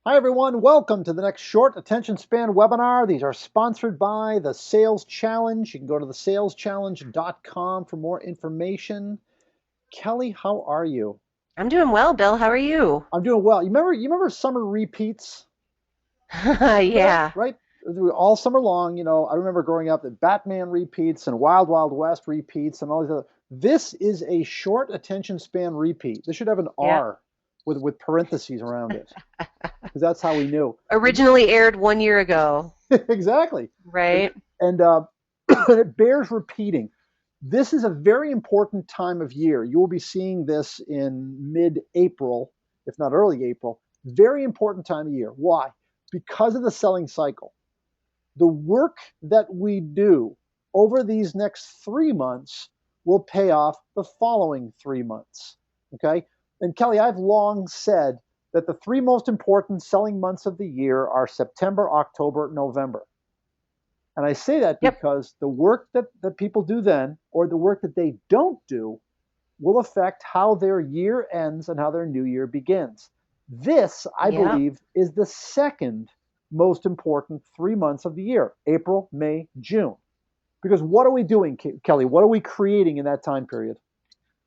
Hi, everyone. Welcome to the next short attention span webinar. These are sponsored by the Sales Challenge. You can go to thesaleschallenge.com for more information. Kelly, how are you? I'm doing well, Bill. How are you? I'm doing well. You remember summer repeats? Remember that, Yeah. right? All summer long, I remember growing up that Batman repeats and Wild Wild West repeats and all these other. This is a short attention span repeat. This should have an Yep. R with parentheses around it because that's how we knew. Originally aired 1 year ago, Exactly. right? And it bears repeating. This is a very important time of year. You will be seeing this in mid-April, if not early April. Very important time of year. Why? Because of the selling cycle. The work that we do over these next 3 months will pay off the following 3 months. Okay? And Kelly, I've long said that the three most important selling months of the year are September, October, November. And I say that Yep. because the work that people do then, or the work that they don't do, will affect how their year ends and how their new year begins. This, I Yep. believe, is the second most important 3 months of the year: April, May, June. Because what are we doing, Kelly? What are we creating in that time period?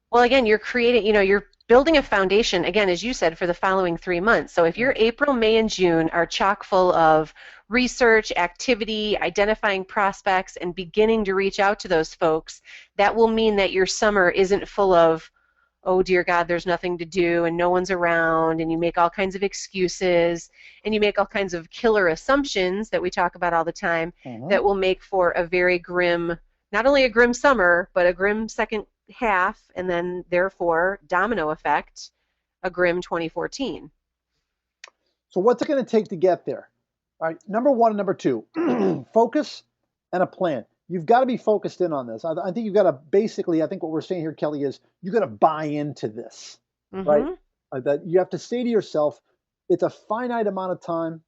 Well, again, you're building a foundation, again, as you said, for the following 3 months. So if your Mm. April, May, and June are chock full of research, activity, identifying prospects, and beginning to reach out to those folks, that will mean that your summer isn't full of, oh dear God, there's nothing to do and no one's around, and you make all kinds of excuses and you make all kinds of killer assumptions that we talk about all the time Mhm. that will make for a very grim, not only a grim summer, but a grim second half, and then therefore, domino effect, a grim 2014. So what's it going to take to get there? All right, number one and number two, focus and a plan. You've got to be focused in on this. I think you've got to basically, I think what we're saying here, Kelly, is you got to buy into this, right? Mm-hmm. That you have to say to yourself, it's a finite amount of time.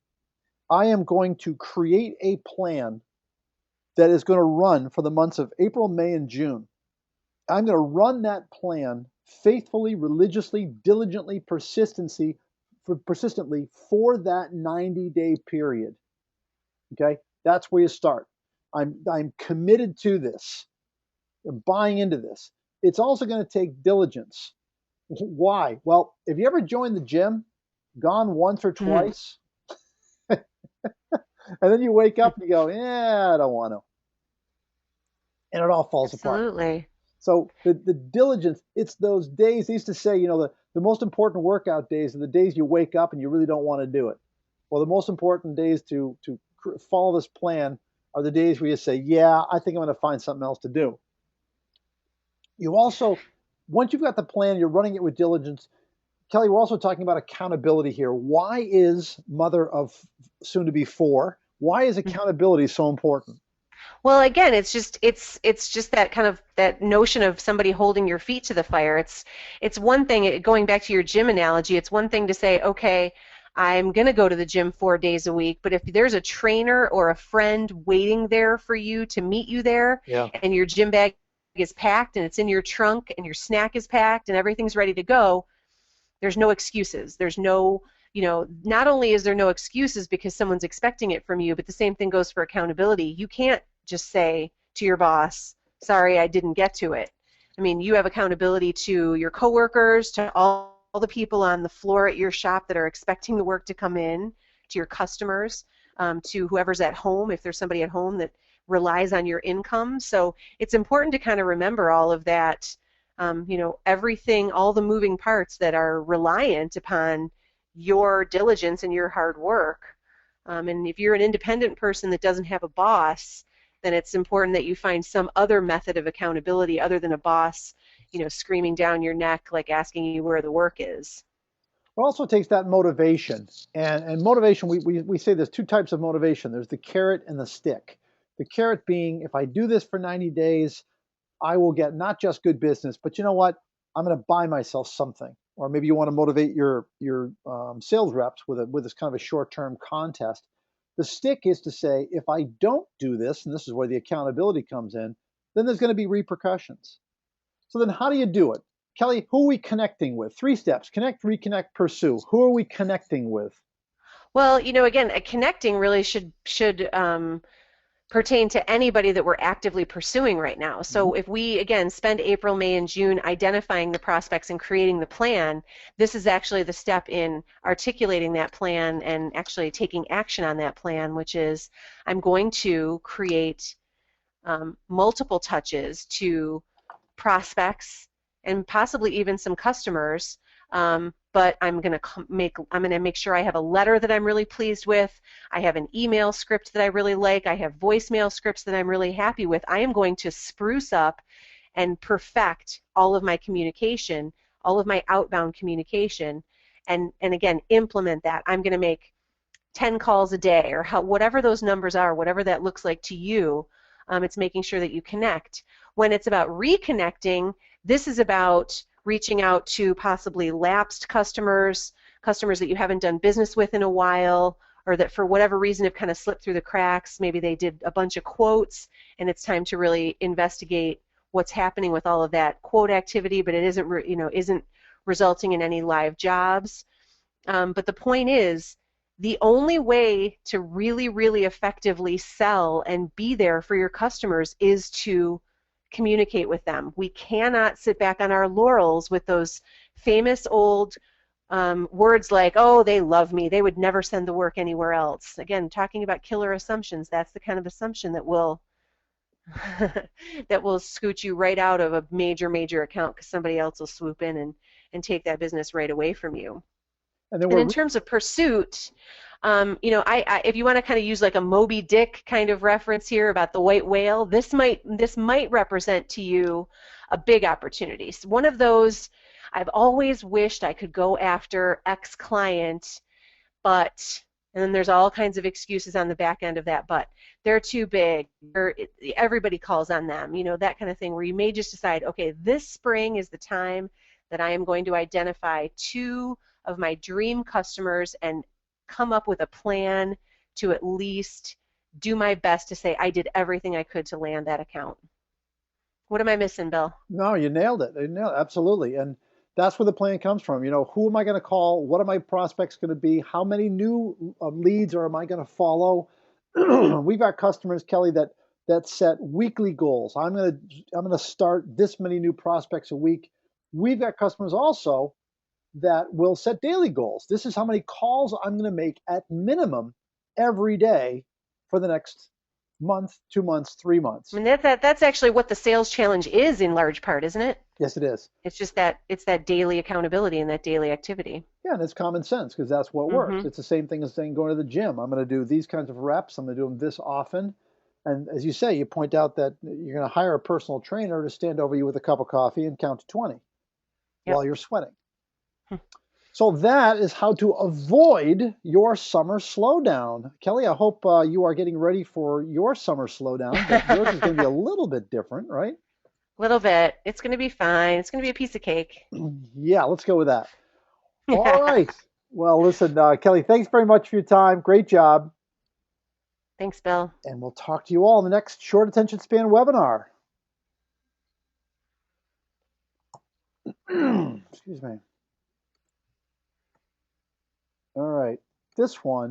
I am going to create a plan that is going to run for the months of April, May, and June. I'm going to run that plan faithfully, religiously, diligently, persistently for that 90-day period. Okay, that's where you start. I'm committed to this. I'm buying into this. It's also going to take diligence. Why? Well, if you ever joined the gym, gone once or Mm-hmm. twice, and then you wake up and you go, yeah, I don't want to, and it all falls apart. Absolutely. So the diligence, it's those days. They used to say, the most important workout days are the days you wake up and you really don't want to do it. Well, the most important days to follow this plan are the days where you say, yeah, I think I'm going to find something else to do. You also, once you've got the plan, you're running it with diligence. Kelly, we're also talking about accountability here. Why is mother of soon to be four? Why is accountability so important? Well, again, it's just that kind of that notion of somebody holding your feet to the fire. It's one thing, going back to your gym analogy, it's one thing to say, okay, I'm going to go to the gym 4 days a week, but if there's a trainer or a friend waiting there for you to meet you there, Yeah. and your gym bag is packed and it's in your trunk and your snack is packed and everything's ready to go, there's no excuses. There's no, not only is there no excuses because someone's expecting it from you, but the same thing goes for accountability. You can't just say to your boss, sorry, I didn't get to it. I mean, you have accountability to your coworkers, to all the people on the floor at your shop that are expecting the work to come in, to your customers, to whoever's at home, if there's somebody at home that relies on your income. So it's important to kind of remember all of that, everything, all the moving parts that are reliant upon your diligence and your hard work. And if you're an independent person that doesn't have a boss, then it's important that you find some other method of accountability other than a boss, screaming down your neck, like asking you where the work is. It also takes that motivation. And motivation, we say there's two types of motivation. There's the carrot and the stick. The carrot being, if I do this for 90 days, I will get not just good business, but you know what? I'm going to buy myself something. Or maybe you want to motivate your sales reps with this kind of a short-term contest. The stick is to say, if I don't do this, and this is where the accountability comes in, then there's going to be repercussions. So then how do you do it? Kelly, who are we connecting with? Three steps: connect, reconnect, pursue. Who are we connecting with? Well, again, connecting really should pertain to anybody that we're actively pursuing right now. Mhm. So if we, again, spend April, May, and June identifying the prospects and creating the plan, this is actually the step in articulating that plan and actually taking action on that plan, which is I'm going to create multiple touches to prospects and possibly even some customers. But I'm going to make sure I have a letter that I'm really pleased with. I have an email script that I really like. I have voicemail scripts that I'm really happy with. I am going to spruce up and perfect all of my communication, all of my outbound communication, and again implement that. I'm going to make 10 calls a day or whatever those numbers are, whatever that looks like to you. It's making sure that you connect. When it's about reconnecting, this is about reaching out to possibly lapsed customers, customers that you haven't done business with in a while, or that for whatever reason have kind of slipped through the cracks. Maybe they did a bunch of quotes and it's time to really investigate what's happening with all of that quote activity, but it isn't resulting in any live jobs. But the point is, the only way to really, really effectively sell and be there for your customers is to communicate with them. We cannot sit back on our laurels with those famous old words like, oh, they love me, they would never send the work anywhere else. Again, talking about killer assumptions, that's the kind of assumption that will that will scoot you right out of a major, major account because somebody else will swoop in and take that business right away from you. And then And in we're terms of pursuit, if you want to kind of use like a Moby Dick kind of reference here about the white whale, this might represent to you a big opportunity. So one of those, I've always wished I could go after X client, but and then there's all kinds of excuses on the back end of that, but they're too big. Everybody calls on them, that kind of thing, where you may just decide, okay, this spring is the time that I am going to identify two of my dream customers and come up with a plan to at least do my best to say I did everything I could to land that account. What am I missing, Bill? No, you nailed it. You nailed it. Absolutely. And that's where the plan comes from. Who am I going to call? What are my prospects going to be? How many new leads am I going to follow? We've got customers, Kelly, that set weekly goals. I'm going to start this many new prospects a week. We've got customers also that will set daily goals. This is how many calls I'm going to make at minimum every day for the next month, 2 months, 3 months. I mean, that's actually what the sales challenge is in large part, isn't it? Yes, it is. It's just that it's that daily accountability and that daily activity. Yeah, and it's common sense because that's what works. Mm-hmm. It's the same thing as saying going to the gym. I'm going to do these kinds of reps. I'm going to do them this often. And as you say, you point out that you're going to hire a personal trainer to stand over you with a cup of coffee and count to 20 Yep. while you're sweating. So that is how to avoid your summer slowdown. Kelly, I hope you are getting ready for your summer slowdown, but yours is going to be a little bit different, right? Little bit. It's going to be fine. It's going to be a piece of cake. Yeah, let's go with that. All right. Well, listen, Kelly, thanks very much for your time. Great job. Thanks, Bill. And we'll talk to you all in the next short attention span webinar. Excuse me. All right. This one